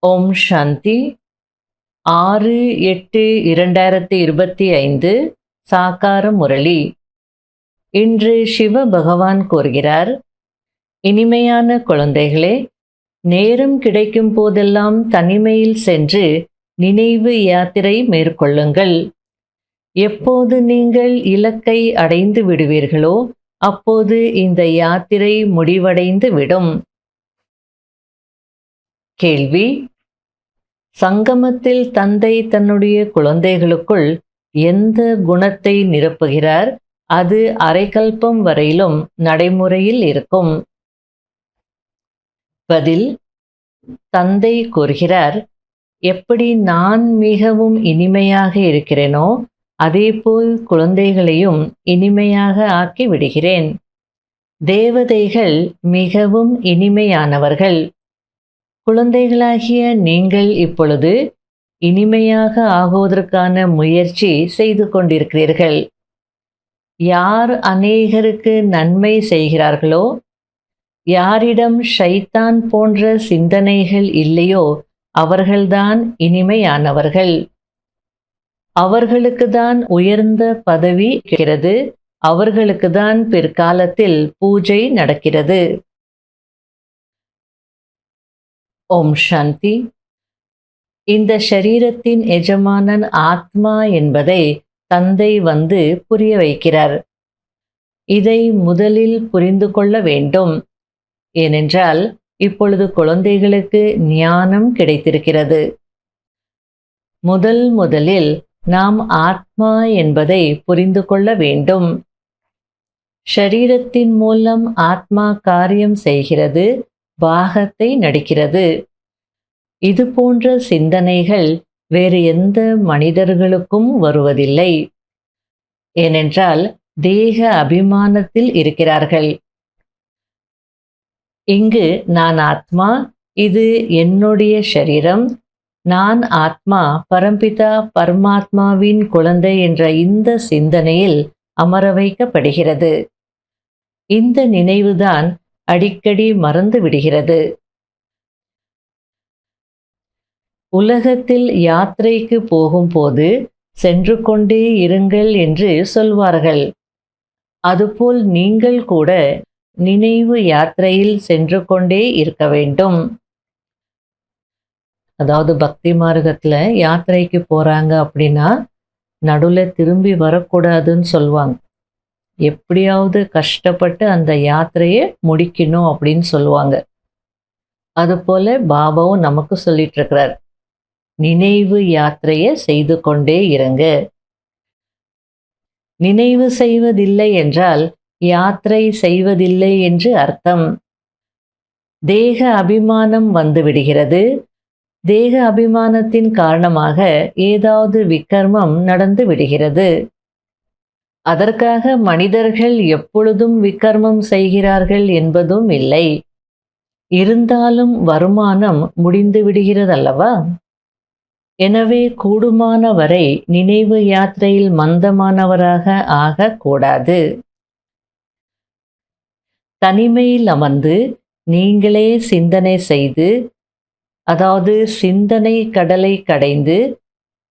ஓம் சாந்தி. 6-8-2025 சாக்கார முரளி. இன்று சிவ பகவான் கூறுகிறார், இனிமையான குழந்தைகளே, நேரம் கிடைக்கும் போதெல்லாம் தனிமையில் சென்று நினைவு யாத்திரை மேற்கொள்ளுங்கள். எப்போது நீங்கள் இலக்கை அடைந்து விடுவீர்களோ அப்போது இந்த யாத்திரை முடிவடைந்து விடும். கேள்வி: சங்கமத்தில் தந்தை தன்னுடைய குழந்தைகளுக்குள் எந்த குணத்தை நிரப்புகிறார்? அது அரைக்கல்பம் வரையிலும் நடைமுறையில் இருக்கும். பதில்: தந்தை கூறுகிறார், எப்படி நான் மிகவும் இனிமையாக இருக்கிறேனோ அதேபோல் குழந்தைகளையும் இனிமையாக ஆக்கி விடுகிறேன். தேவதைகள் மிகவும் இனிமையானவர்கள். குழந்தைகளாகிய நீங்கள் இப்பொழுது இனிமையாக ஆகுவதற்கான முயற்சி செய்து கொண்டிருக்கிறீர்கள். யார் அநேகருக்கு நன்மை செய்கிறார்களோ, யாரிடம் ஷைத்தான் போன்ற சிந்தனைகள் இல்லையோ அவர்கள்தான் இனிமையானவர்கள். அவர்களுக்கு தான் உயர்ந்த பதவி கிடைக்கிறது. அவர்களுக்கு தான் பிற்காலத்தில் பூஜை நடக்கிறது. ஓம் சாந்தி. இந்த ஷரீரத்தின் எஜமானன் ஆத்மா என்பதை தந்தை வந்து புரிய வைக்கிறார். இதை முதலில் புரிந்து கொள்ள வேண்டும். ஏனென்றால் இப்பொழுது குழந்தைகளுக்கு ஞானம் கிடைத்திருக்கிறது. முதலில் நாம் ஆத்மா என்பதை புரிந்து கொள்ள வேண்டும். ஷரீரத்தின் மூலம் ஆத்மா காரியம் செய்கிறது, பாகத்தை நடிக்கிறது. இது போன்ற சிந்தனைகள் வேறு எந்த மனிதர்களுக்கும் வருவதில்லை. ஏனென்றால் தேக அபிமானத்தில் இருக்கிறார்கள். இங்கு நான் ஆத்மா, இது என்னுடைய ஷரீரம், நான் ஆத்மா பரம்பிதா பரமாத்மாவின் குழந்தை என்ற இந்த சிந்தனையில் அமர வைக்கப்படுகிறது. இந்த நினைவுதான் அடிக்கடி மறந்து விடுகிறது. உலகத்தில் யாத்திரைக்கு போகும்போது சென்று கொண்டே இருங்கள் என்று சொல்வார்கள். அதுபோல் நீங்கள் கூட நினைவு யாத்திரையில் சென்று கொண்டே இருக்க வேண்டும். அதாவது பக்தி மார்க்கத்துல யாத்திரைக்கு போறாங்க அப்படின்னா நடுவில் திரும்பி வரக்கூடாதுன்னு சொல்லுவாங்க. எப்படியாவது கஷ்டப்பட்டு அந்த யாத்திரையை முடிக்கணும் அப்படின்னு சொல்லுவாங்க. அதுபோல பாபாவும் நமக்கு சொல்லிட்டு இருக்கிறார், நினைவு யாத்திரையை செய்து கொண்டே இருங்க. நினைவு செய்வதில்லை என்றால் யாத்திரை செய்வதில்லை என்று அர்த்தம். தேக அபிமானம் வந்து விடுகிறது. தேக அபிமானத்தின் காரணமாக ஏதாவது விக்கர்மம் நடந்து விடுகிறது. அதற்காக மனிதர்கள் எப்பொழுதும் விக்கர்மம் செய்கிறார்கள் என்பதும் இல்லை. இருந்தாலும் வருமானம் முடிந்து விடுகிறதல்லவா? எனவே கூடுமான வரை நினைவு யாத்திரையில் மந்தமானவராக ஆகக்கூடாது. தனிமையில் அமர்ந்து நீங்களே சிந்தனை செய்து, அதாவது சிந்தனை கடலை கடைந்து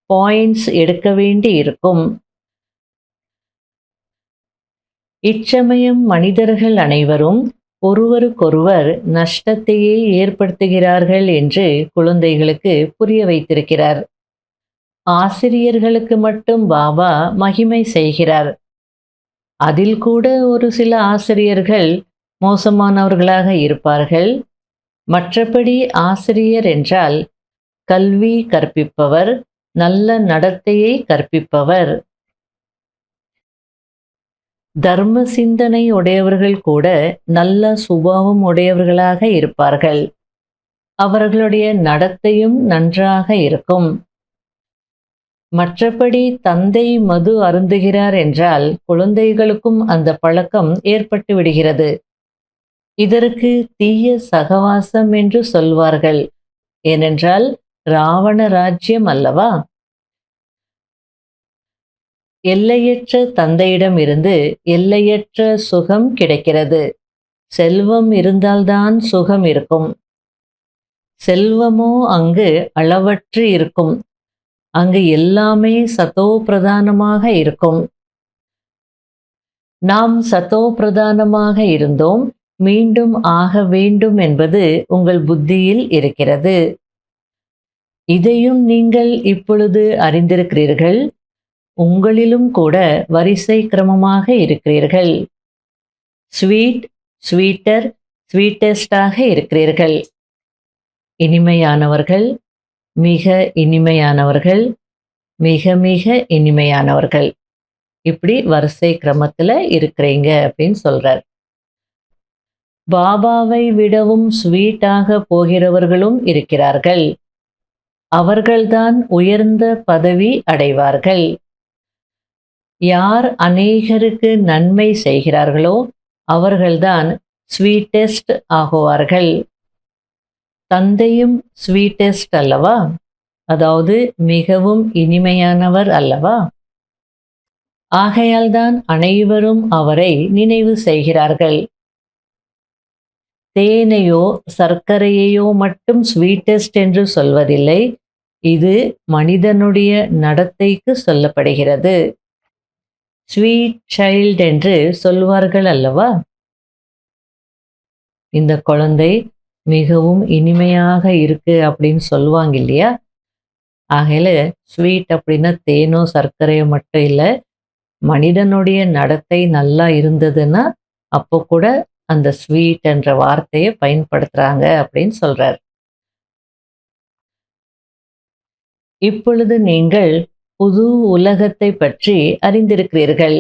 பாயிண்ட்ஸ் எடுக்க வேண்டி இருக்கும். இச்சமயம் மனிதர்கள் அனைவரும் ஒருவருக்கொருவர் நஷ்டத்தையே ஏற்படுத்துகிறார்கள் என்று குழந்தைகளுக்கு புரிய வைத்திருக்கிறார். ஆசிரியர்களுக்கு மட்டும் பாபா மகிமை செய்கிறார். அதில் கூட ஒரு சில ஆசிரியர்கள் மோசமானவர்களாக இருப்பார்கள். மற்றபடி ஆசிரியர் என்றால் கல்வி கற்பிப்பவர், நல்ல நடத்தையை கற்பிப்பவர். தர்ம சிந்தனை உடையவர்கள் கூட நல்ல சுபாவம் உடையவர்களாக இருப்பார்கள். அவர்களுடைய நடத்தையும் நன்றாக இருக்கும். மற்றபடி தந்தை மது அருந்துகிறார் என்றால் குழந்தைகளுக்கும் அந்த பழக்கம் ஏற்பட்டு விடுகிறது. இதற்கு தீய சகவாசம் என்று சொல்வார்கள். ஏனென்றால் ராவண ராஜ்யம் அல்லவா? எல்லையற்ற தந்தையிடம் இருந்து எல்லையற்ற சுகம் கிடைக்கிறது. செல்வம் இருந்தால்தான் சுகம் இருக்கும். செல்வமோ அங்கு அளவற்று இருக்கும். அங்கு எல்லாமே சதோ பிரதானமாக இருக்கும். நாம் சதோ பிரதானமாக இருந்தோம், மீண்டும் ஆக வேண்டும் என்பது உங்கள் புத்தியில் இருக்கிறது. இதையும் நீங்கள் இப்பொழுது அறிந்திருக்கிறீர்கள். உங்களிலும் கூட வரிசை கிரமமாக இருக்கிறீர்கள். ஸ்வீட், ஸ்வீட்டர், ஸ்வீட்டஸ்டாக இருக்கிறீர்கள். இனிமையானவர்கள், மிக இனிமையானவர்கள், மிக மிக இனிமையானவர்கள். இப்படி வரிசை கிரமத்துல இருக்கிறீங்க அப்படின்னு சொல்றார். பாபாவை விடவும் ஸ்வீட்டாக போகிறவர்களும் இருக்கிறார்கள். அவர்கள்தான் உயர்ந்த பதவி அடைவார்கள். யார் அநேகருக்கு நன்மை செய்கிறார்களோ அவர்கள்தான் ஸ்வீட்டஸ்ட் ஆகுவார்கள். தந்தையும் ஸ்வீட்டஸ்ட் அல்லவா? அதாவது மிகவும் இனிமையானவர் அல்லவா? ஆகையால்தான் அனைவரும் அவரை நினைவு செய்கிறார்கள். தேனையோ சர்க்கரையையோ மட்டும் ஸ்வீட்டஸ்ட் என்று சொல்வதில்லை. இது மனிதனுடைய நடத்தைக்கு சொல்லப்படுகிறது. ஸ்வீட் சைல்ட் என்று சொல்வார்கள் அல்லவா? இந்த குழந்தை மிகவும் இனிமையாக இருக்கு அப்படின்னு சொல்லுவாங்க இல்லையா? ஆகையில ஸ்வீட் அப்படின்னா தேனோ சர்க்கரையோ மட்டும் இல்லை, மனிதனுடைய நடத்தை நல்லா இருந்ததுன்னா அப்போ கூட அந்த ஸ்வீட் என்ற வார்த்தையை பயன்படுத்துறாங்க அப்படின்னு சொல்றார். இப்பொழுது நீங்கள் புது உலகத்தை பற்றி அறிந்திருக்கிறீர்கள்.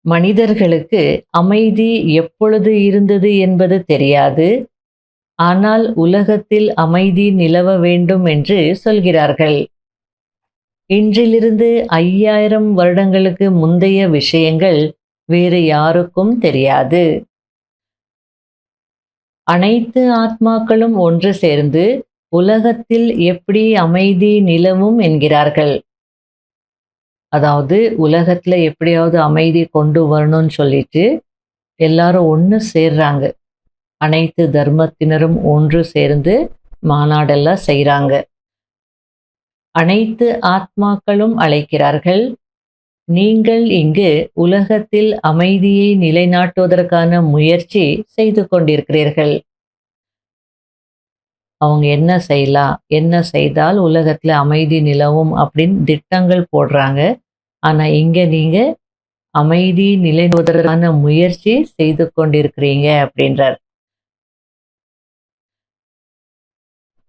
மனிதர்களுக்கு அமைதி எப்பொழுது இருந்தது என்பது தெரியாது. ஆனால் உலகத்தில் அமைதி நிலவ வேண்டும் என்று சொல்கிறார்கள். இன்றிலிருந்து 5000 வருடங்களுக்கு முந்தைய விஷயங்கள் வேறு யாருக்கும் தெரியாது. அனைத்து ஆத்மாக்களும் ஒன்று சேர்ந்து உலகத்தில் எப்படி அமைதி நிலவும் என்கிறார்கள். அதாவது உலகத்துல எப்படியாவது அமைதி கொண்டு வரணும்னு சொல்லிட்டு எல்லாரும் ஒன்று சேர்றாங்க. அனைத்து தர்மத்தினரும் ஒன்று சேர்ந்து மாநாடெல்லாம் செய்கிறாங்க. அனைத்து ஆத்மாக்களும் அழைக்கிறார்கள். நீங்கள் இங்கு உலகத்தில் அமைதியை நிலைநாட்டுவதற்கான முயற்சி செய்து கொண்டிருக்கிறீர்கள். அவங்க என்ன செய்யலாம், என்ன செய்தால் உலகத்தில் அமைதி நிலவும் அப்படின்னு திட்டங்கள் போடுறாங்க. ஆனால் இங்கே நீங்கள் அமைதி நிலைநாட்டுவதற்கான முயற்சி செய்து கொண்டிருக்கிறீங்க அப்படின்றார்.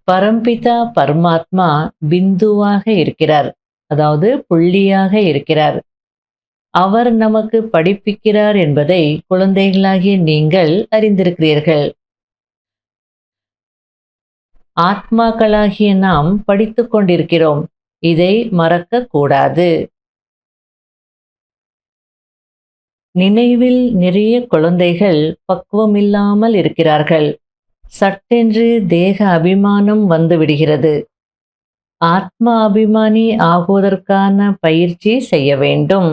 பரம்பிதா பரமாத்மா பிந்துவாக இருக்கிறார், அதாவது புள்ளியாக இருக்கிறார். அவர் நமக்கு படிப்பிக்கிறார் என்பதை குழந்தைகளாகிய நீங்கள் அறிந்திருக்கிறீர்கள். ஆத்மாக்களாகிய நாம் படித்துக் கொண்டிருக்கிறோம். இதை மறக்க கூடாது. நினைவில் நிறைய குழந்தைகள் பக்குவமில்லாமல் இருக்கிறார்கள். சட்டென்று தேக அபிமானம் வந்து விடுகிறது. ஆத்மா அபிமானி ஆகுவதற்கான பயிற்சி செய்ய வேண்டும்.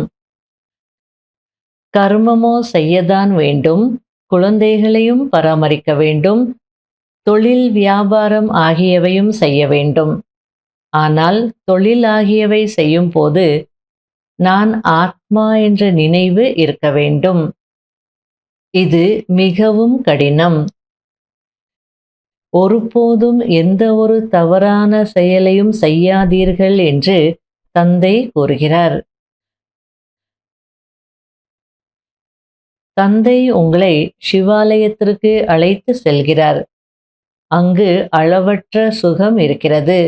கர்மமோ செய்யத்தான் வேண்டும். குழந்தைகளையும் பராமரிக்க வேண்டும். தொழில் வியாபாரம் ஆகியவையும் செய்ய வேண்டும். ஆனால் தொழில் ஆகியவை செய்யும் போது நான் ஆத்மா என்ற நினைவு இருக்க வேண்டும். இது மிகவும் கடினம். ஒருபோதும் எந்த ஒரு தவறான செயலையும் செய்யாதீர்கள் என்று தந்தை கூறுகிறார். தந்தை உங்களை சிவாலயத்திற்கு அழைத்து செல்கிறார். அங்கு அளவற்ற சுகம் இருக்கிறது.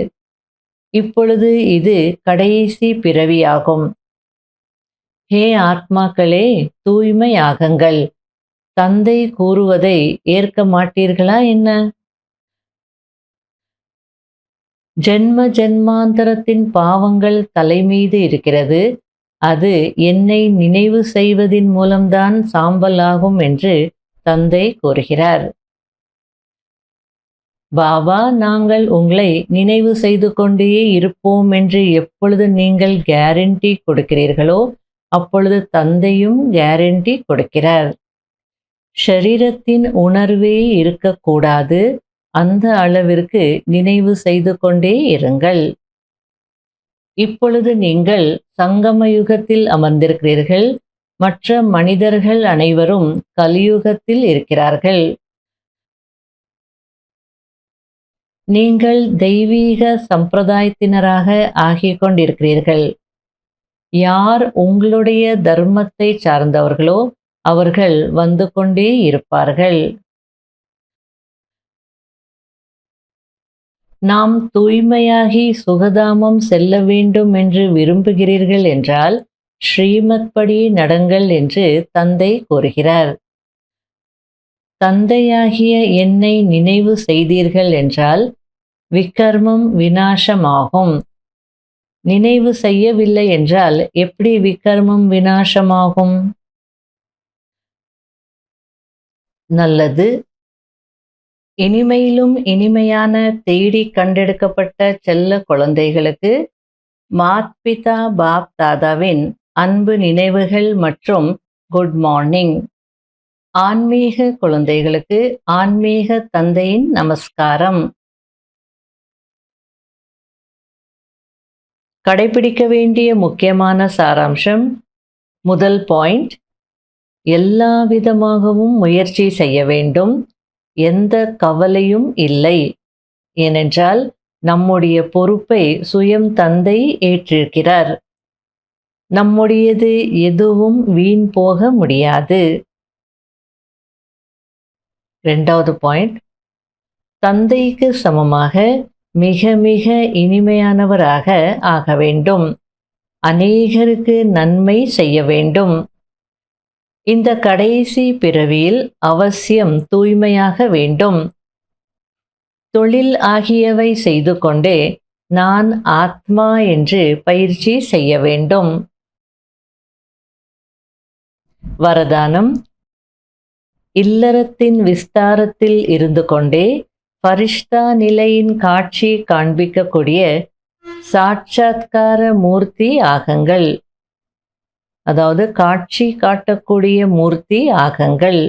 இப்பொழுது இது கடைசி பிறவியாகும். ஹே ஆத்மாக்களே, தூய்மையாகுங்கள். தந்தை கூறுவதை ஏற்க மாட்டீர்களா என்ன? ஜென்ம ஜென்மாந்தரத்தின் பாவங்கள் தலைமீது இருக்கிறது. அது என்னை நினைவு செய்வதின் மூலம்தான் சாம்பல் ஆகும் என்று தந்தை கூறுகிறார். பாபா, நாங்கள் உங்களை நினைவு செய்து கொண்டே இருப்போம் என்று எப்பொழுது நீங்கள் கேரண்டி கொடுக்கிறீர்களோ அப்பொழுது தந்தையும் கேரண்டி கொடுக்கிறார். ஷரீரத்தின் உணர்வே இருக்கக்கூடாது. அந்த அளவிற்கு நினைவு செய்து கொண்டே இருங்கள். இப்பொழுது நீங்கள் சங்கம யுகத்தில் அமர்ந்திருக்கிறீர்கள். மற்ற மனிதர்கள் அனைவரும் கலியுகத்தில் இருக்கிறார்கள். நீங்கள் தெய்வீக சம்பிரதாயத்தினராக ஆகிக் கொண்டிருக்கிறீர்கள். யார் உங்களுடைய தர்மத்தை சார்ந்தவர்களோ அவர்கள் வந்து கொண்டே இருப்பார்கள். நாம் தூய்மையாகி சுகதாமம் செல்ல வேண்டும் என்று விரும்புகிறீர்கள் என்றால் ஸ்ரீமத் படி நடங்கள் என்று தந்தை கூறுகிறார். தந்தையாகிய என்னை நினைவு செய்தீர்கள் என்றால் விக்கர்மம் விநாசமாகும். நினைவு செய்யவில்லை என்றால் எப்படி விக்கர்மம் விநாசமாகும்? நல்லது. இனிமையிலும் இனிமையான தேடி கண்டெடுக்கப்பட்ட செல்ல குழந்தைகளுக்கு மாத்பிதா பாப் தாதாவின் அன்பு நினைவுகள் மற்றும் குட் மார்னிங். ஆன்மீக குழந்தைகளுக்கு ஆன்மீக தந்தையின் நமஸ்காரம். கடைபிடிக்க வேண்டிய முக்கியமான சாராம்சம். முதல் பாயிண்ட், எல்லா விதமாகவும் முயற்சி செய்ய வேண்டும். எந்த கவலையும் இல்லை. ஏனென்றால் நம்முடைய பொறுப்பை சுயம் தந்தை ஏற்றிருக்கிறார். நம்முடையது எதுவும் வீண் போக முடியாது. இரண்டாவது பாயிண்ட், தந்தைக்கு சமமாக மிக மிக இனிமையானவராக ஆக வேண்டும். அநேகருக்கு நன்மை செய்ய வேண்டும். இந்த கடைசி பிறவியில் அவசியம் தூய்மையாக வேண்டும். தொழில் ஆகியவை செய்து கொண்டே நான் ஆத்மா என்று பயிற்சி செய்ய வேண்டும். வரதானம். இல்லறத்தின் விஸ்தாரத்தில் இருந்து கொண்டே பரிஷ்தா நிலையின் காட்சி காண்பிக்கக்கூடிய சாட்சாத்கார மூர்த்தி ஆகுங்கள். அதாவது காட்சி காட்டக்கூடிய மூர்த்தி ஆகுங்கள்.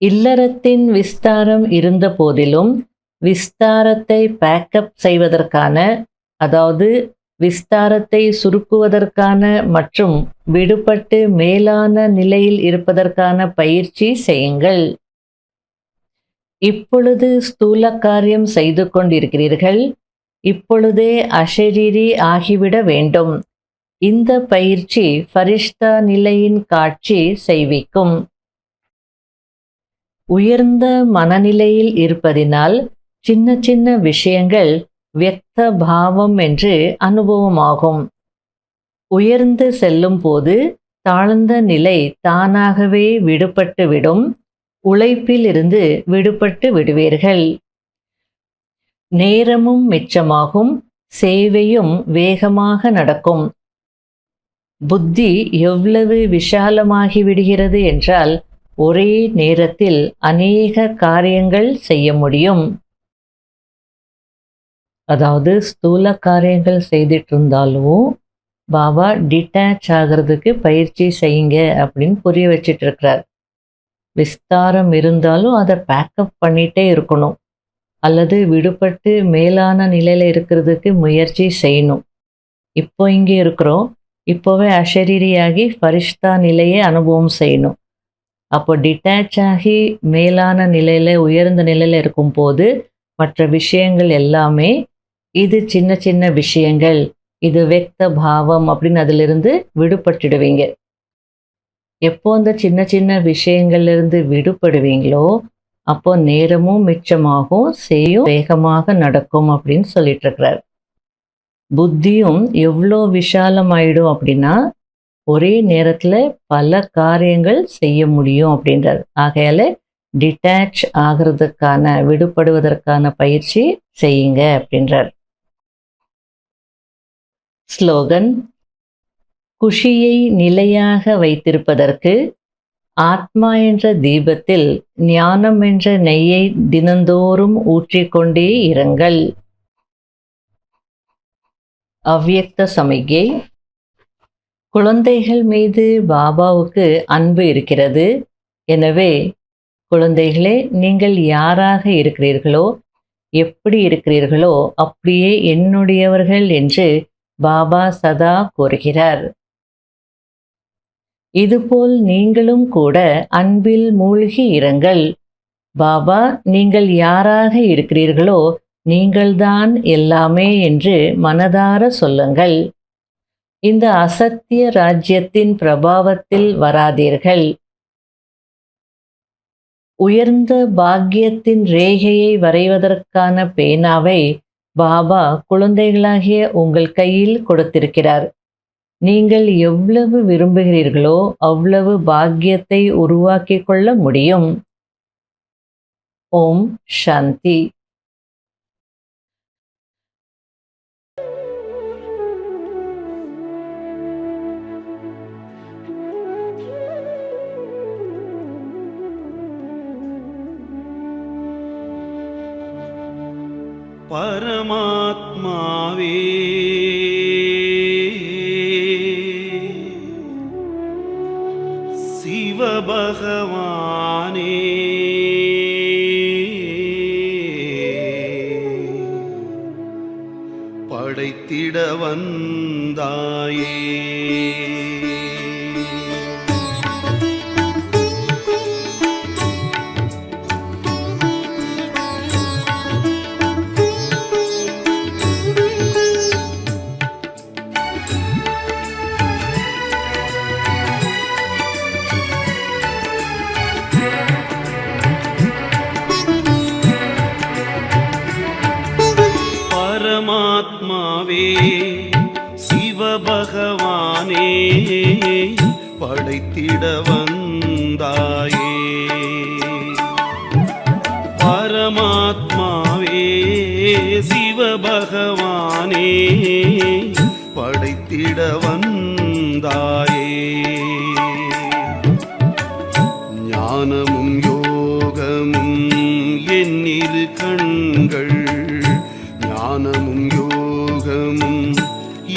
இல்லறத்தின் விஸ்தாரம் இருந்த போதிலும் விஸ்தாரத்தை பேக்கப் செய்வதற்கான, அதாவது விஸ்தாரத்தை சுருக்குவதற்கான மற்றும் விடுபட்டு மேலான நிலையில் இருப்பதற்கான பயிற்சி செய்யுங்கள். இப்பொழுது ஸ்தூல காரியம் செய்து கொண்டிருக்கிறீர்கள். இப்பொழுதே அஷரீரி ஆகிவிட வேண்டும். இந்த பயிற்சி ஃபரிஷ்தா நிலையின் காட்சி செய்விக்கும். உயர்ந்த மனநிலையில் இருப்பதினால் சின்ன சின்ன விஷயங்கள் வியக்த பாவம் என்று அனுபவமாகும். உயர்ந்து செல்லும் போது தாழ்ந்த நிலை தானாகவே விடுபட்டு விடும். உழைப்பில் இருந்து விடுபட்டு விடுவீர்கள். நேரமும் மிச்சமாகும். சேவையும் வேகமாக நடக்கும். புத்தி எவ்வளவு விஷாலமாகி விடுகிறது என்றால் ஒரே நேரத்தில் அநேக காரியங்கள் செய்ய முடியும். அதாவது ஸ்தூல காரியங்கள் செய்துட்டு இருந்தாலும் பாபா டிட்டாச் ஆகிறதுக்கு பயிற்சி செய்யுங்க அப்படின்னு புரிய வச்சிட்டு இருக்கிறார். விஸ்தாரம் இருந்தாலும் அதை பேக்கப் பண்ணிட்டே இருக்கணும். அல்லது விடுபட்டு மேலான நிலையில் இருக்கிறதுக்கு முயற்சி செய்யணும். இப்போ இங்கே இருக்கிறோம். இப்போவே அஷரீரியாகி ஃபரிஷ்தா நிலையை அனுபவம் செய்யணும். அப்போ டிட்டாச் ஆகி மேலான நிலையில் உயர்ந்த நிலையில் இருக்கும்போது மற்ற விஷயங்கள் எல்லாமே இது சின்ன சின்ன விஷயங்கள், இது வெக்த பாவம் அப்படின்னு அதிலிருந்து விடுபட்டுடுவீங்க. எப்போ அந்த சின்ன சின்ன விஷயங்கள்லேருந்து விடுபடுவீங்களோ அப்போ நேரமும் மிச்சமாகும், செய்யும் வேகமாக நடக்கும் அப்படின்னு சொல்லிட்டு இருக்கிறார். புத்தியும் எவ்வளோ விஷாலமாயிடும் அப்படின்னா ஒரே நேரத்தில் பல காரியங்கள் செய்ய முடியும் அப்படின்றார். ஆகையால டிட்டாச் ஆகிறதுக்கான, விடுபடுவதற்கான பயிற்சி செய்யுங்க அப்படின்றார். ஸ்லோகன். குஷியை நிலையாக வைத்திருப்பதற்கு ஆத்மா என்ற தீபத்தில் ஞானம் என்ற நெய்யை தினந்தோறும் ஊற்றிக்கொண்டே இருங்கள். அவ்யக்த சமிகை. குழந்தைகள் மீது பாபாவுக்கு அன்பு இருக்கிறது. எனவே குழந்தைகளே, நீங்கள் யாராக இருக்கிறீர்களோ, எப்படி இருக்கிறீர்களோ அப்படியே என்னுடையவர்கள் என்று பாபா சதா கூறுகிறார். இதுபோல் நீங்களும் கூட அன்பில் மூழ்கி இருங்கள். பாபா, நீங்கள் யாராக இருக்கிறீர்களோ நீங்கள்தான் எல்லாமே என்று மனதார சொல்லுங்கள். இந்த அசத்திய ராஜ்யத்தின் பிரபாவத்தில் வராதீர்கள். உயர்ந்த பாக்கியத்தின் ரேகையை வரைவதற்கான பேனாவை பாபா குழந்தைகளாகிய உங்கள் கையில் கொடுத்திருக்கிறார். நீங்கள் எவ்வளவு விரும்புகிறீர்களோ அவ்வளவு பாக்கியத்தை உருவாக்கிக் கொள்ள முடியும். ஓம் சாந்தி. பரமாத்மாவே சிவபகவானே படைத்திட வந்தாயே. பரமாத்மாவே சிவபகவானே படைத்திட வந்தாயே. பரமாத்மாவே சிவபகவானே படைத்திட வந்தாயே. ஞானமும் யோகமும் என்னிரு கண்கள், ஞானமும் யோகமும்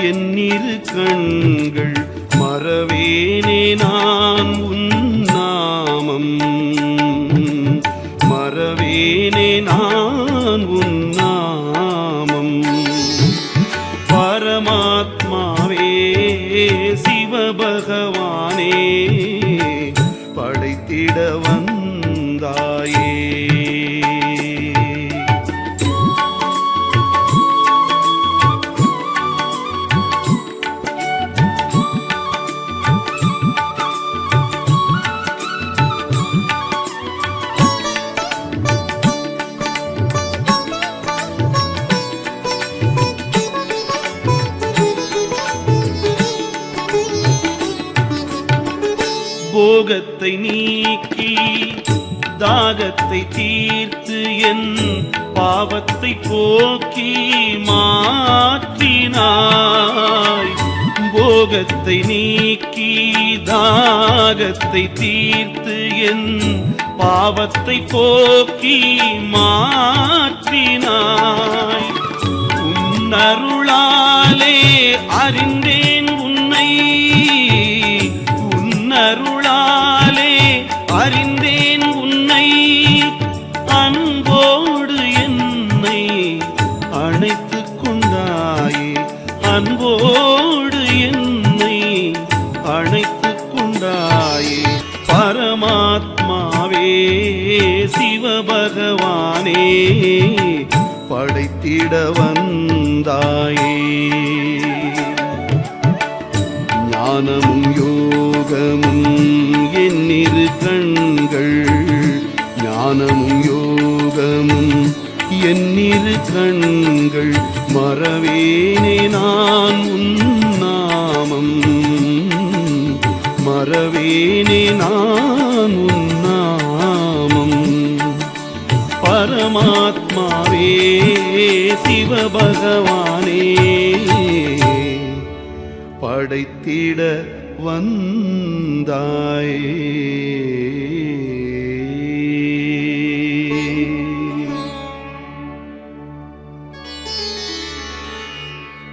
என்னிரு கண்கள், மறவேனே நான் உன் நாமம், மறவேனே நான் உன் நாமம். பரமாத்மாவே சிவபகவானே படைத்திட வந்தாயே. போகத்தை நீக்கி தாகத்தை தீர்த்து என் பாவத்தை போக்கி மாற்றினாய். போகத்தை நீக்கி தாகத்தை தீர்த்து என் பாவத்தை போக்கி மாற்றினாய். உன்னருளாலே அறிந்தேன் உன்னை, உன்னருளாலே அறிந்தேன் உன்னை, அன்போடு என்னை அணைத்துக் கொண்டாயே, அன்போடு என்னை அணைத்துக் கொண்டாயே. பரமாத்மாவே சிவபகவானே படைத்திட வந்தாயே. ஞானமும் யோகமும் என்னிரு கண்கள், ஞானமும் யோகமும் என்னிரு கண்கள், மறவேனே நான் உன் நாமம், மறவேனே நான் உன் நாமம். பரமாத்மாவே சிவபகவானே படைத்திட வந்தாயே.